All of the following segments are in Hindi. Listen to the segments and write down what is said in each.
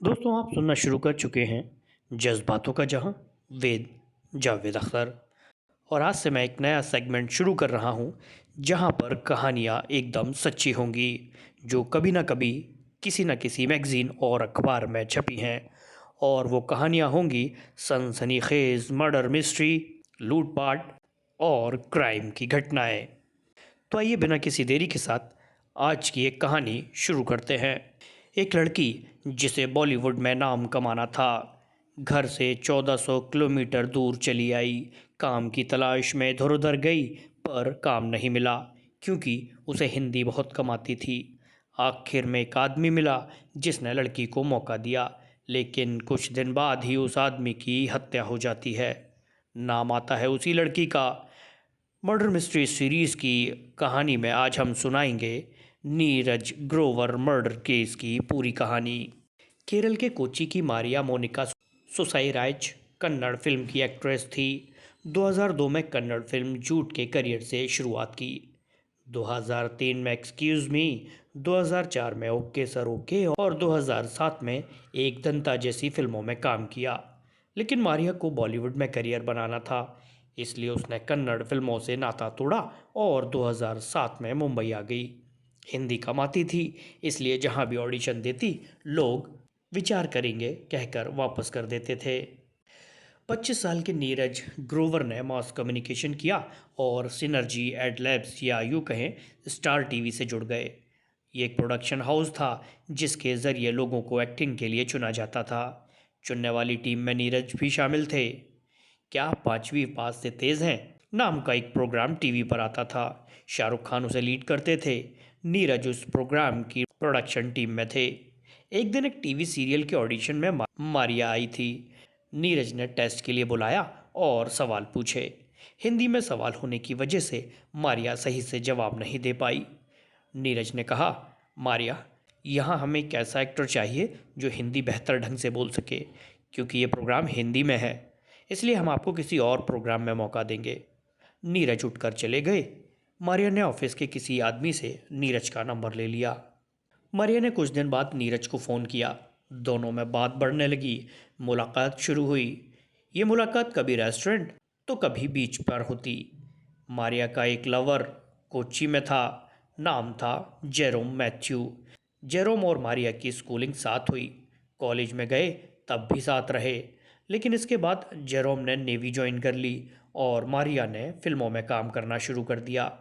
दोस्तों, आप सुनना शुरू कर चुके हैं जज्बातों का जहां वेद जावेद अख्तर। और आज से मैं एक नया सेगमेंट शुरू कर रहा हूं जहां पर कहानियां एकदम सच्ची होंगी, जो कभी ना कभी किसी न किसी मैगजीन और अखबार में छपी हैं। और वो कहानियां होंगी सनसनीखेज मर्डर मिस्ट्री, लूटपाट और क्राइम की घटनाएं। तो आइए बिना किसी देरी के साथ आज की एक कहानी शुरू करते हैं। एक लड़की जिसे बॉलीवुड में नाम कमाना था, घर से 1400 किलोमीटर दूर चली आई। काम की तलाश में इधर उधर गई, पर काम नहीं मिला क्योंकि उसे हिंदी बहुत कम आती थी। आखिर में एक आदमी मिला जिसने लड़की को मौका दिया, लेकिन कुछ दिन बाद ही उस आदमी की हत्या हो जाती है। नाम आता है उसी लड़की का। मर्डर मिस्ट्री सीरीज़ की कहानी में आज हम सुनाएंगे नीरज ग्रोवर मर्डर केस की पूरी कहानी। केरल के कोच्चि की मारिया मोनिका सुसाईराज कन्नड़ फिल्म की एक्ट्रेस थी। 2002 में कन्नड़ फिल्म झूठ के करियर से शुरुआत की। 2003 में एक्सक्यूज़ मी, 2004 में ओके सर ओके और 2007 में एक दंता जैसी फिल्मों में काम किया। लेकिन मारिया को बॉलीवुड में करियर बनाना था, इसलिए उसने कन्नड़ फिल्मों से नाता तोड़ा और 2007 में मुंबई आ गई। हिंदी कमाती थी, इसलिए जहां भी ऑडिशन देती लोग विचार करेंगे कहकर वापस कर देते थे। 25 साल के नीरज ग्रोवर ने मास कम्युनिकेशन किया और सिनर्जी एड लैब्स या यूँ कहें स्टार टीवी से जुड़ गए। ये एक प्रोडक्शन हाउस था जिसके ज़रिए लोगों को एक्टिंग के लिए चुना जाता था। चुनने वाली टीम में नीरज भी शामिल थे। क्या आप पांचवी पास से तेज़ हैं नाम का एक प्रोग्राम टीवी पर आता था। शाहरुख खान उसे लीड करते थे। नीरज उस प्रोग्राम की प्रोडक्शन टीम में थे। एक दिन एक टीवी सीरियल के ऑडिशन में मारिया आई थी। नीरज ने टेस्ट के लिए बुलाया और सवाल पूछे। हिंदी में सवाल होने की वजह से मारिया सही से जवाब नहीं दे पाई। नीरज ने कहा, मारिया, यहाँ हमें एक ऐसा एक्टर चाहिए जो हिंदी बेहतर ढंग से बोल सके, क्योंकि ये प्रोग्राम हिंदी में है, इसलिए हम आपको किसी और प्रोग्राम में मौका देंगे। नीरज उठकर चले गए। मारिया ने ऑफिस के किसी आदमी से नीरज का नंबर ले लिया। मारिया ने कुछ दिन बाद नीरज को फ़ोन किया। दोनों में बात बढ़ने लगी। मुलाकात शुरू हुई। ये मुलाकात कभी रेस्टोरेंट तो कभी बीच पर होती। मारिया का एक लवर कोच्चि में था। नाम था जेरोम मैथ्यू। जेरोम और मारिया की स्कूलिंग साथ हुई। कॉलेज में गए तब भी साथ रहे। लेकिन इसके बाद जेरोम ने नेवी ज्वाइन कर ली और मारिया ने फिल्मों में काम करना शुरू कर दिया।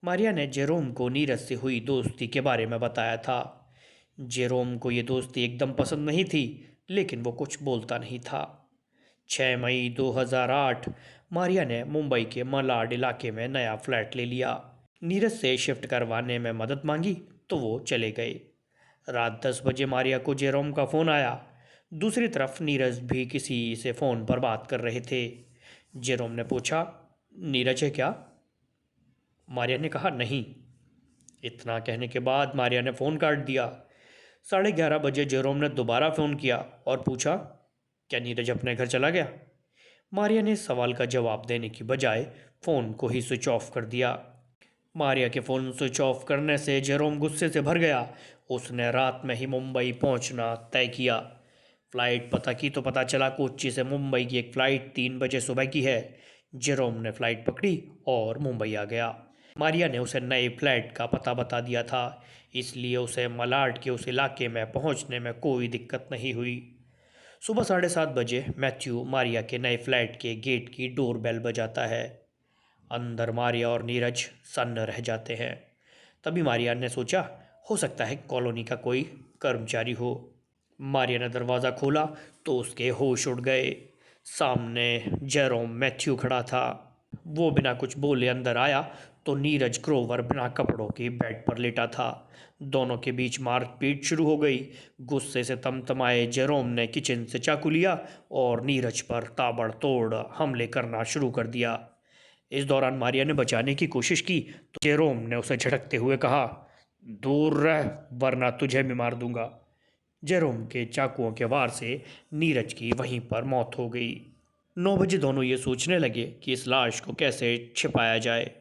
मारिया ने जेरोम को नीरज से हुई दोस्ती के बारे में बताया था। जेरोम को ये दोस्ती एकदम पसंद नहीं थी, लेकिन वो कुछ बोलता नहीं था। 6 मई 2008 मारिया ने मुंबई के मलाड इलाके में नया फ्लैट ले लिया। नीरज से शिफ्ट करवाने में मदद मांगी तो वो चले गए। रात 10 बजे मारिया को जेरोम का फ़ोन आया। दूसरी तरफ नीरज भी किसी से फ़ोन पर बात कर रहे थे। जेरोम ने पूछा, नीरज है क्या? मारिया ने कहा, नहीं। इतना कहने के बाद मारिया ने फ़ोन काट दिया। 11:30 बजे जेरोम ने दोबारा फ़ोन किया और पूछा, क्या नीरज अपने घर चला गया? मारिया ने इस सवाल का जवाब देने की बजाय फ़ोन को ही स्विच ऑफ कर दिया। मारिया के फ़ोन स्विच ऑफ करने से जेरोम गुस्से से भर गया। उसने रात में ही मुंबई पहुंचना तय किया। फ़्लाइट पता की तो पता चला कोच्चि से मुंबई की एक फ़्लाइट 3 बजे सुबह की है। जेरोम ने फ़्लाइट पकड़ी और मुंबई आ गया। मारिया ने उसे नए फ्लैट का पता बता दिया था, इसलिए उसे मलाड के उस इलाके में पहुंचने में कोई दिक्कत नहीं हुई। सुबह 7:30 बजे मैथ्यू मारिया के नए फ्लैट के गेट की डोर बेल बजाता है। अंदर मारिया और नीरज सन्न रह जाते हैं। तभी मारिया ने सोचा, हो सकता है कॉलोनी का कोई कर्मचारी हो। मारिया ने दरवाज़ा खोला तो उसके होश उड़ गए। सामने जेरोम मैथ्यू खड़ा था। वो बिना कुछ बोले अंदर आया तो नीरज ग्रोवर बिना कपड़ों के बेड पर लेटा था। दोनों के बीच मारपीट शुरू हो गई। गुस्से से तमतमाए जेरोम ने किचन से चाकू लिया और नीरज पर ताबड़तोड़ हमले करना शुरू कर दिया। इस दौरान मारिया ने बचाने की कोशिश की तो जेरोम ने उसे झटकते हुए कहा, दूर रह वरना तुझे भी मार दूंगा। जेरोम के चाकुओं के वार से नीरज की वहीं पर मौत हो गई। 9 बजे दोनों ये सोचने लगे कि इस लाश को कैसे छिपाया जाए।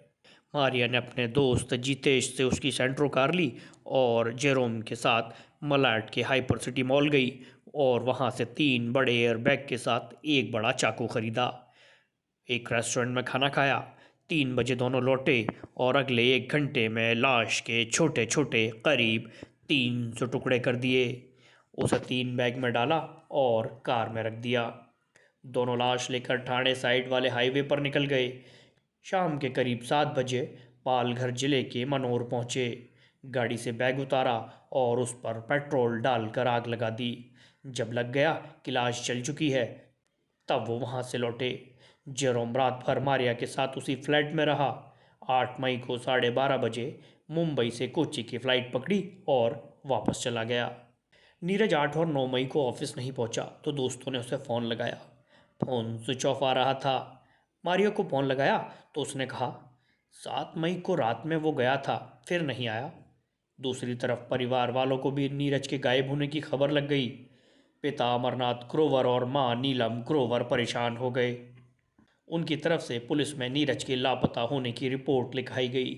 मारिया ने अपने दोस्त जितेश से उसकी सेंट्रो कार ली और जेरोम के साथ मलाड के हाइपर सिटी मॉल गई और वहाँ से 3 बड़े एयरबैग के साथ एक बड़ा चाकू खरीदा। एक रेस्टोरेंट में खाना खाया। 3 बजे दोनों लौटे और अगले 1 घंटे में लाश के छोटे छोटे करीब 300 टुकड़े कर दिए। उसे 3 बैग में डाला और कार में रख दिया। दोनों लाश लेकर ठाणे साइड वाले हाईवे पर निकल गए। शाम के करीब 7 बजे पालघर जिले के मनोर पहुंचे। गाड़ी से बैग उतारा और उस पर पेट्रोल डालकर आग लगा दी। जब लग गया कि लाश जल चुकी है, तब वो वहां से लौटे। जेरोम रात भर मारिया के साथ उसी फ्लैट में रहा। 8 मई को 12:30 बजे मुंबई से कोच्चि की फ़्लाइट पकड़ी और वापस चला गया। नीरज 8 और 9 मई को ऑफिस नहीं पहुंचा तो दोस्तों ने उसे फ़ोन लगाया। फ़ोन स्विच ऑफ आ रहा था। मारिया को फ़ोन लगाया तो उसने कहा 7 मई को रात में वो गया था, फिर नहीं आया। दूसरी तरफ परिवार वालों को भी नीरज के गायब होने की खबर लग गई। पिता अमरनाथ ग्रोवर और मां नीलम ग्रोवर परेशान हो गए। उनकी तरफ से पुलिस में नीरज के लापता होने की रिपोर्ट लिखाई गई।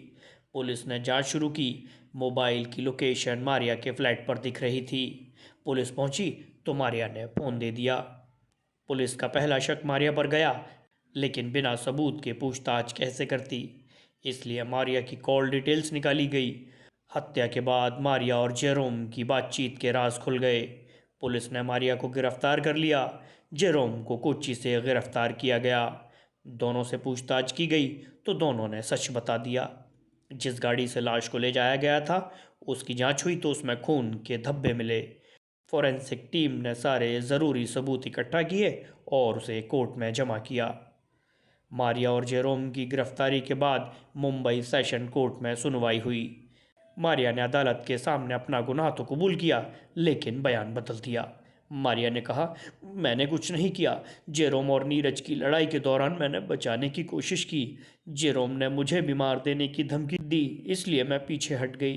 पुलिस ने जांच शुरू की। मोबाइल की लोकेशन मारिया के फ्लैट पर दिख रही थी। पुलिस पहुंची तो मारिया ने फ़ोन दे दिया। पुलिस का पहला शक मारिया पर गया, लेकिन बिना सबूत के पूछताछ कैसे करती, इसलिए मारिया की कॉल डिटेल्स निकाली गई। हत्या के बाद मारिया और जेरोम की बातचीत के राज खुल गए। पुलिस ने मारिया को गिरफ्तार कर लिया। जेरोम को कोच्चि से गिरफ्तार किया गया। दोनों से पूछताछ की गई तो दोनों ने सच बता दिया। जिस गाड़ी से लाश को ले जाया गया था, उसकी जांच हुई तो उसमें खून के धब्बे मिले। फोरेंसिक टीम ने सारे ज़रूरी सबूत इकट्ठा किए और उसे कोर्ट में जमा किया। मारिया और जेरोम की गिरफ्तारी के बाद मुंबई सेशन कोर्ट में सुनवाई हुई। मारिया ने अदालत के सामने अपना गुनाह तो कबूल किया, लेकिन बयान बदल दिया। मारिया ने कहा, मैंने कुछ नहीं किया। जेरोम और नीरज की लड़ाई के दौरान मैंने बचाने की कोशिश की। जेरोम ने मुझे भी मार देने की धमकी दी, इसलिए मैं पीछे हट गई।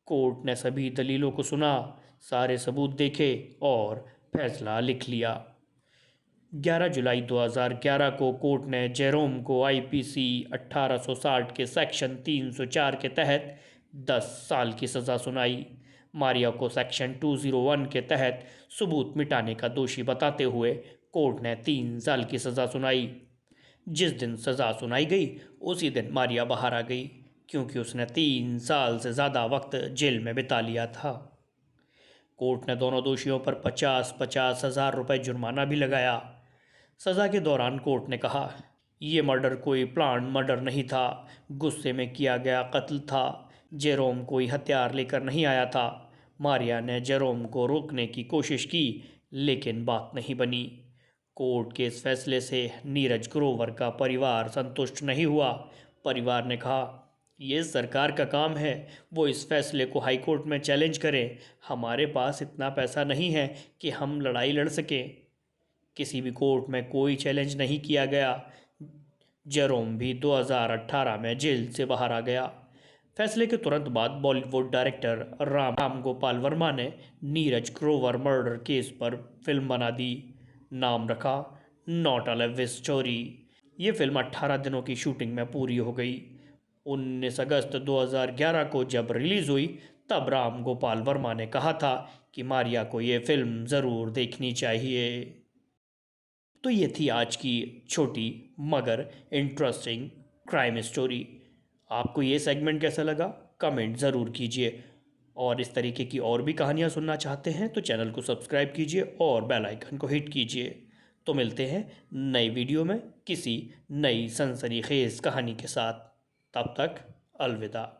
कोर्ट ने सभी दलीलों को सुना, सारे सबूत देखे और फैसला लिख लिया। 11 जुलाई 2011 को कोर्ट ने जेरोम को आईपीसी 1860 के सेक्शन 304 के तहत 10 साल की सज़ा सुनाई। मारिया को सेक्शन 201 के तहत सबूत मिटाने का दोषी बताते हुए कोर्ट ने 3 साल की सज़ा सुनाई। जिस दिन सज़ा सुनाई गई उसी दिन मारिया बाहर आ गई, क्योंकि उसने 3 साल से ज़्यादा वक्त जेल में बिता लिया था। कोर्ट ने दोनों दोषियों पर 50-50 हज़ार रुपये जुर्माना भी लगाया। सज़ा के दौरान कोर्ट ने कहा, ये मर्डर कोई प्लान मर्डर नहीं था, गुस्से में किया गया कत्ल था। जेरोम कोई हथियार लेकर नहीं आया था। मारिया ने जेरोम को रोकने की कोशिश की, लेकिन बात नहीं बनी। कोर्ट के इस फैसले से नीरज ग्रोवर का परिवार संतुष्ट नहीं हुआ। परिवार ने कहा, ये सरकार का काम है, वो इस फैसले को हाई कोर्ट में चैलेंज करें। हमारे पास इतना पैसा नहीं है कि हम लड़ाई लड़ सकें। किसी भी कोर्ट में कोई चैलेंज नहीं किया गया। जेरोम भी 2018 में जेल से बाहर आ गया। फैसले के तुरंत बाद बॉलीवुड डायरेक्टर राम गोपाल वर्मा ने नीरज ग्रोवर मर्डर केस पर फिल्म बना दी। नाम रखा नॉट अ लव स्टोरी। ये फिल्म 18 दिनों की शूटिंग में पूरी हो गई। 19 अगस्त 2011 को जब रिलीज़ हुई, तब राम गोपाल वर्मा ने कहा था कि मारिया को ये फिल्म ज़रूर देखनी चाहिए। तो ये थी आज की छोटी मगर इंटरेस्टिंग क्राइम स्टोरी। आपको ये सेगमेंट कैसा लगा, कमेंट ज़रूर कीजिए। और इस तरीके की और भी कहानियाँ सुनना चाहते हैं तो चैनल को सब्सक्राइब कीजिए और बेल आइकन को हिट कीजिए। तो मिलते हैं नई वीडियो में किसी नई सनसनीखेज़ कहानी के साथ। तब तक अलविदा।